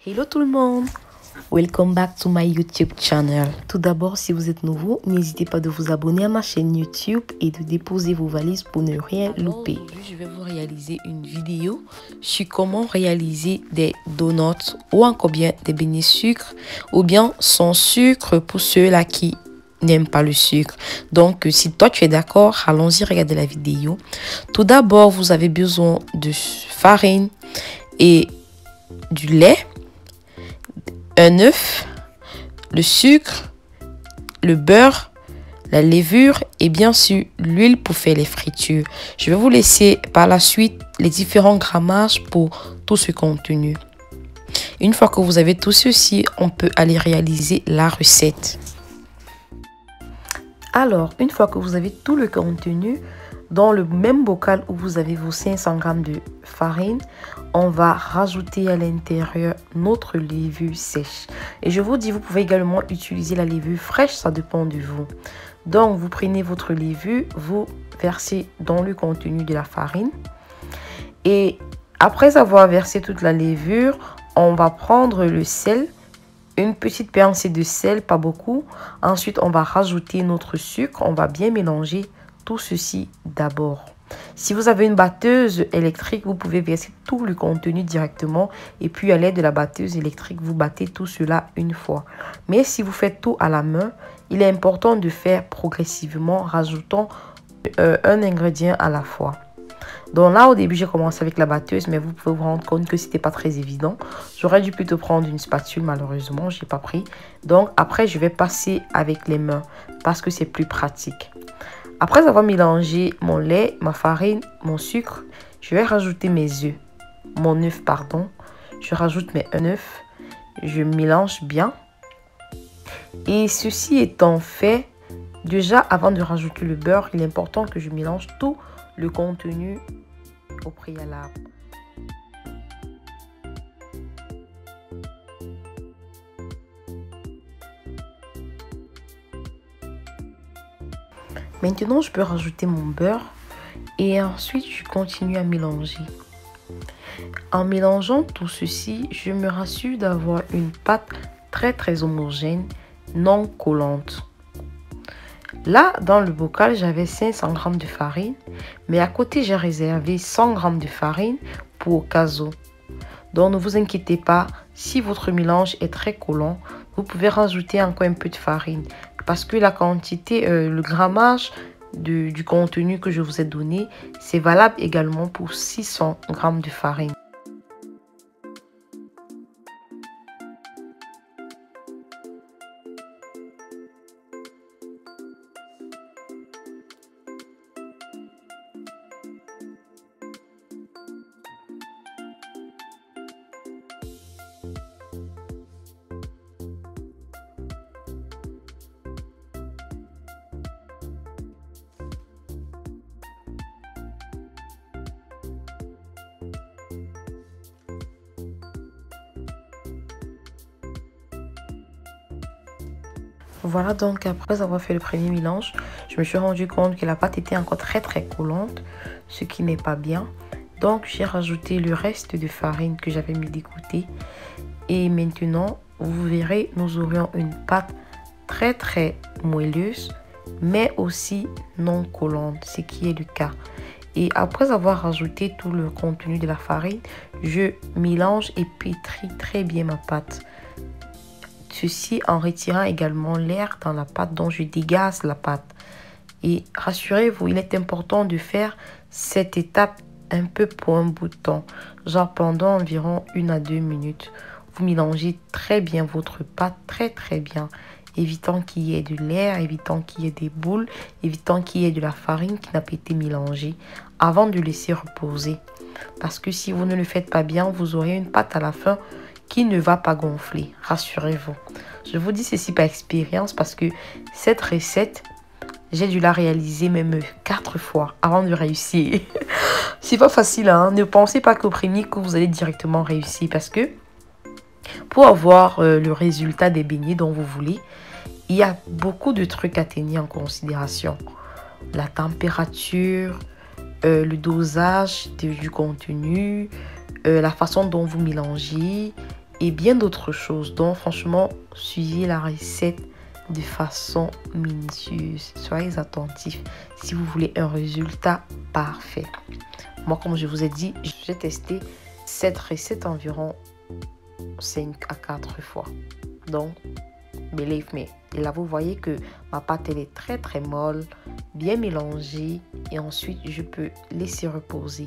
Hello tout le monde, welcome back to my YouTube channel. Tout d'abord, si vous êtes nouveau, n'hésitez pas de vous abonner à ma chaîne YouTube et de déposer vos valises pour ne rien louper. Aujourd'hui, je vais vous réaliser une vidéo sur comment réaliser des donuts ou encore bien des beignets sucre ou bien sans sucre pour ceux-là qui n'aiment pas le sucre. Donc, si toi tu es d'accord, allons-y regarder la vidéo. Tout d'abord, vous avez besoin de farine et du lait, un œuf, le sucre, le beurre, la levure et bien sûr l'huile pour faire les fritures. Je vais vous laisser par la suite les différents grammages pour tout ce contenu. Une fois que vous avez tout ceci, on peut aller réaliser la recette. Alors, une fois que vous avez tout le contenu, dans le même bocal où vous avez vos 500 g de farine, on va rajouter à l'intérieur notre levure sèche. Et je vous dis, vous pouvez également utiliser la levure fraîche, ça dépend de vous. Donc, vous prenez votre levure, vous versez dans le contenu de la farine. Et après avoir versé toute la levure, on va prendre le sel. Une petite pincée de sel, pas beaucoup. Ensuite, on va rajouter notre sucre. On va bien mélanger tout ceci d'abord. Si vous avez une batteuse électrique, vous pouvez verser tout le contenu directement. Et puis, à l'aide de la batteuse électrique, vous battez tout cela une fois. Mais si vous faites tout à la main, il est important de faire progressivement, rajoutant un ingrédient à la fois. Donc là, au début, j'ai commencé avec la batteuse, mais vous pouvez vous rendre compte que c'était pas très évident. J'aurais dû plutôt prendre une spatule, malheureusement, j'ai pas pris. Donc après, je vais passer avec les mains parce que c'est plus pratique. Après avoir mélangé mon lait, ma farine, mon sucre, je vais rajouter mes œufs, mon œuf, pardon. Je rajoute mes œufs, je mélange bien. Et ceci étant fait, déjà avant de rajouter le beurre, il est important que je mélange tout le contenu au préalable. Maintenant, je peux rajouter mon beurre et ensuite je continue à mélanger. En mélangeant tout ceci, je me rassure d'avoir une pâte très homogène, non collante. Là, dans le bocal, j'avais 500 g de farine, mais à côté, j'ai réservé 100 g de farine pour au cas où. Donc, ne vous inquiétez pas, si votre mélange est très collant, vous pouvez rajouter encore un peu de farine. Parce que la quantité, le grammage du contenu que je vous ai donné, c'est valable également pour 600 g de farine. Voilà, donc après avoir fait le premier mélange, je me suis rendu compte que la pâte était encore très collante, ce qui n'est pas bien. Donc j'ai rajouté le reste de farine que j'avais mis de côté. Et maintenant, vous verrez, nous aurions une pâte très moelleuse, mais aussi non collante, ce qui est le cas. Et après avoir rajouté tout le contenu de la farine, je mélange et pétris très bien ma pâte. Ceci en retirant également l'air dans la pâte, dont je dégaze la pâte. Et rassurez-vous, il est important de faire cette étape un peu pour un bout de temps, genre pendant environ 1 à 2 minutes. Vous mélangez très bien votre pâte, très bien, évitant qu'il y ait de l'air, évitant qu'il y ait des boules, évitant qu'il y ait de la farine qui n'a pas été mélangée avant de laisser reposer. Parce que si vous ne le faites pas bien, vous aurez une pâte à la fin qui ne va pas gonfler, rassurez-vous. Je vous dis ceci par expérience parce que cette recette, j'ai dû la réaliser même 4 fois avant de réussir. C'est pas facile, hein? Ne pensez pas qu'au premier coup, vous allez directement réussir parce que pour avoir le résultat des beignets dont vous voulez, il y a beaucoup de trucs à tenir en considération. La température, le dosage du contenu, la façon dont vous mélangez et bien d'autres choses. Donc franchement, suivez la recette de façon minutieuse. Soyez attentifs si vous voulez un résultat parfait. Moi, comme je vous ai dit, j'ai testé cette recette environ 5 à 4 fois. Donc, believe me. Et là, vous voyez que ma pâte, elle est très molle, bien mélangée. Et ensuite, je peux laisser reposer.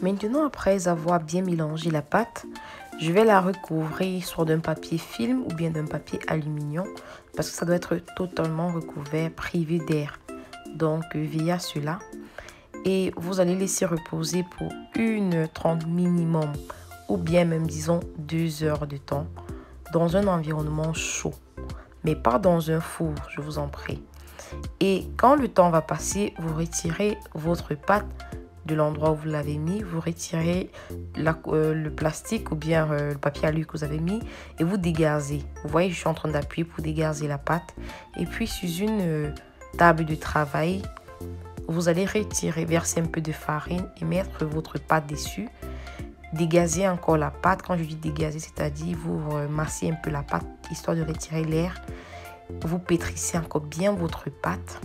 Maintenant, après avoir bien mélangé la pâte, je vais la recouvrir soit d'un papier film ou bien d'un papier aluminium parce que ça doit être totalement recouvert, privé d'air. Donc, veillez à cela. Et vous allez laisser reposer pour 1h30 minimum ou bien même, disons, 2 heures de temps dans un environnement chaud. Mais pas dans un four, je vous en prie. Et quand le temps va passer, vous retirez votre pâte de l'endroit où vous l'avez mis, vous retirez le plastique ou bien le papier alu que vous avez mis et vous dégazez. Vous voyez, je suis en train d'appuyer pour dégazer la pâte. Et puis, sur une table de travail, vous allez retirer, verser un peu de farine et mettre votre pâte dessus. Dégazer encore la pâte. Quand je dis dégazer, c'est-à-dire vous massez un peu la pâte histoire de retirer l'air. Vous pétrissez encore bien votre pâte.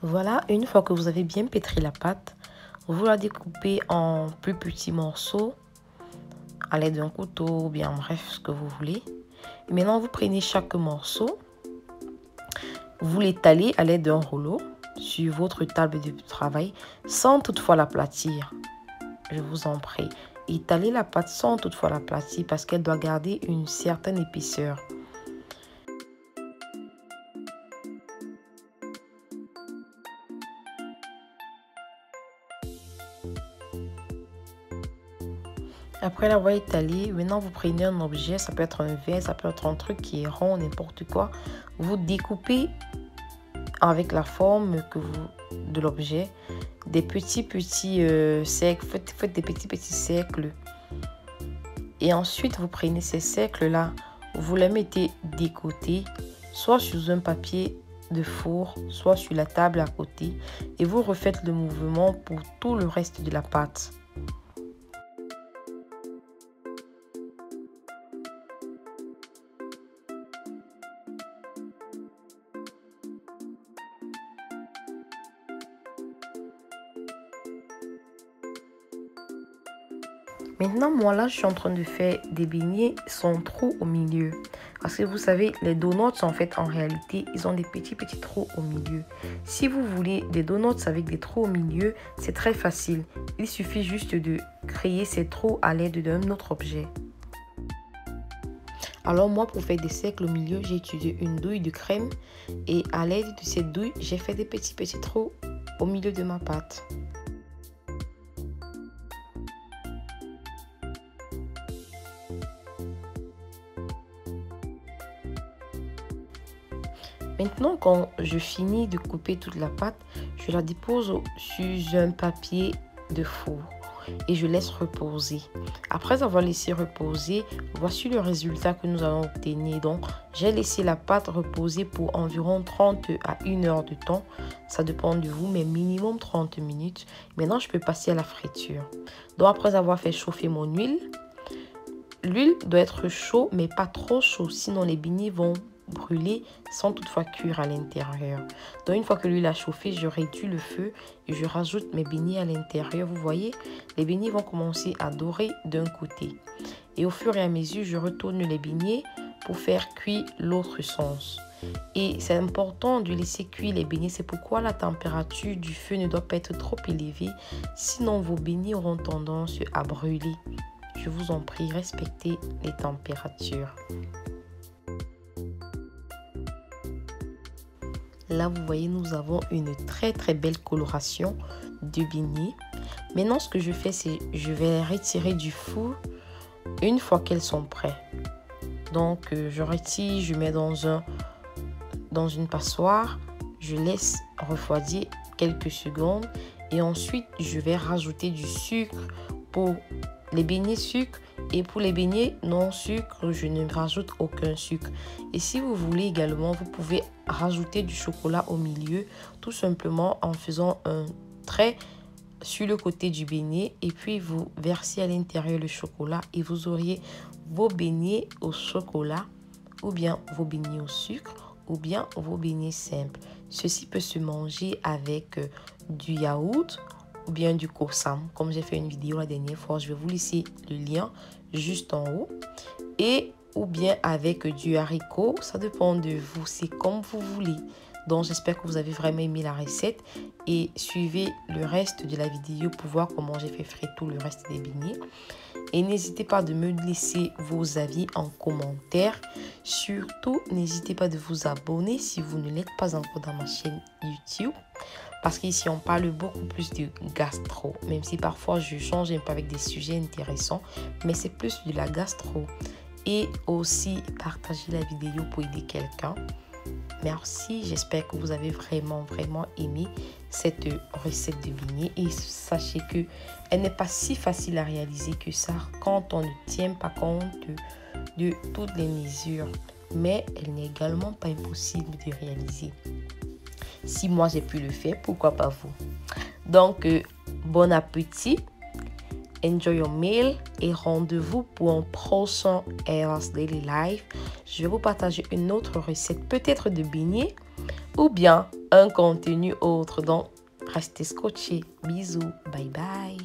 Voilà, une fois que vous avez bien pétri la pâte, vous la découpez en plus petits morceaux à l'aide d'un couteau ou bien bref, ce que vous voulez. Et maintenant, vous prenez chaque morceau, vous l'étalez à l'aide d'un rouleau sur votre table de travail sans toutefois l'aplatir. Je vous en prie. Étalez la pâte sans toutefois l'aplatir parce qu'elle doit garder une certaine épaisseur. Après l'avoir étalé, maintenant vous prenez un objet, ça peut être un verre, ça peut être un truc qui est rond, n'importe quoi. Vous découpez avec la forme de l'objet des petits cercles, faites des petits cercles. Et ensuite vous prenez ces cercles-là, vous les mettez des côtés, soit sur un papier de four, soit sur la table à côté. Et vous refaites le mouvement pour tout le reste de la pâte. Maintenant, moi là, je suis en train de faire des beignets sans trou au milieu. Parce que vous savez, les donuts, en fait, en réalité, ils ont des petits trous au milieu. Si vous voulez des donuts avec des trous au milieu, c'est très facile. Il suffit juste de créer ces trous à l'aide d'un autre objet. Alors moi, pour faire des cercles au milieu, j'ai utilisé une douille de crème. Et à l'aide de cette douille, j'ai fait des petits trous au milieu de ma pâte. Maintenant, quand je finis de couper toute la pâte, je la dépose sur un papier de four et je laisse reposer. Après avoir laissé reposer, voici le résultat que nous allons obtenir. Donc, j'ai laissé la pâte reposer pour environ 30 à 1 heure de temps. Ça dépend de vous, mais minimum 30 minutes. Maintenant, je peux passer à la friture. Donc, après avoir fait chauffer mon huile, l'huile doit être chaude, mais pas trop chaud, sinon les beignets vont brûler sans toutefois cuire à l'intérieur. Donc une fois que l'huile a chauffé, je réduis le feu et je rajoute mes beignets à l'intérieur. Vous voyez, les beignets vont commencer à dorer d'un côté. Et au fur et à mesure, je retourne les beignets pour faire cuire l'autre sens. Et c'est important de laisser cuire les beignets. C'est pourquoi la température du feu ne doit pas être trop élevée. Sinon, vos beignets auront tendance à brûler. Je vous en prie, respectez les températures. Là, vous voyez, nous avons une très belle coloration de beignets. Maintenant, ce que je fais, c'est je vais les retirer du four une fois qu'elles sont prêtes. Donc, je retire, je mets dans une passoire. Je laisse refroidir quelques secondes. Et ensuite, je vais rajouter du sucre pour les beignets sucre. Et pour les beignets non sucre, je ne rajoute aucun sucre. Et si vous voulez également, vous pouvez rajouter du chocolat au milieu, tout simplement en faisant un trait sur le côté du beignet. Et puis vous versez à l'intérieur le chocolat et vous auriez vos beignets au chocolat, ou bien vos beignets au sucre, ou bien vos beignets simples. Ceci peut se manger avec du yaourt ou bien du croissant. Comme j'ai fait une vidéo la dernière fois, je vais vous laisser le lien juste en haut. Et ou bien avec du haricot, ça dépend de vous, c'est comme vous voulez. Donc j'espère que vous avez vraiment aimé la recette et suivez le reste de la vidéo pour voir comment j'ai fait frire tout le reste des beignets. Et n'hésitez pas de me laisser vos avis en commentaire. Surtout, n'hésitez pas de vous abonner si vous ne l'êtes pas encore dans ma chaîne YouTube. Parce qu'ici, on parle beaucoup plus de gastro. Même si parfois, je change un peu avec des sujets intéressants. Mais c'est plus de la gastro. Et aussi, partagez la vidéo pour aider quelqu'un. Merci, j'espère que vous avez vraiment aimé cette recette de beignets. Et sachez que elle n'est pas si facile à réaliser que ça quand on ne tient pas compte de toutes les mesures. Mais elle n'est également pas impossible de réaliser. Si moi j'ai pu le faire, pourquoi pas vous? Donc, bon appétit, enjoy your meal et rendez-vous pour un prochain Ella's Daily Life. Je vais vous partager une autre recette, peut-être de beignets ou bien un contenu autre. Donc, restez scotchés. Bisous, bye bye.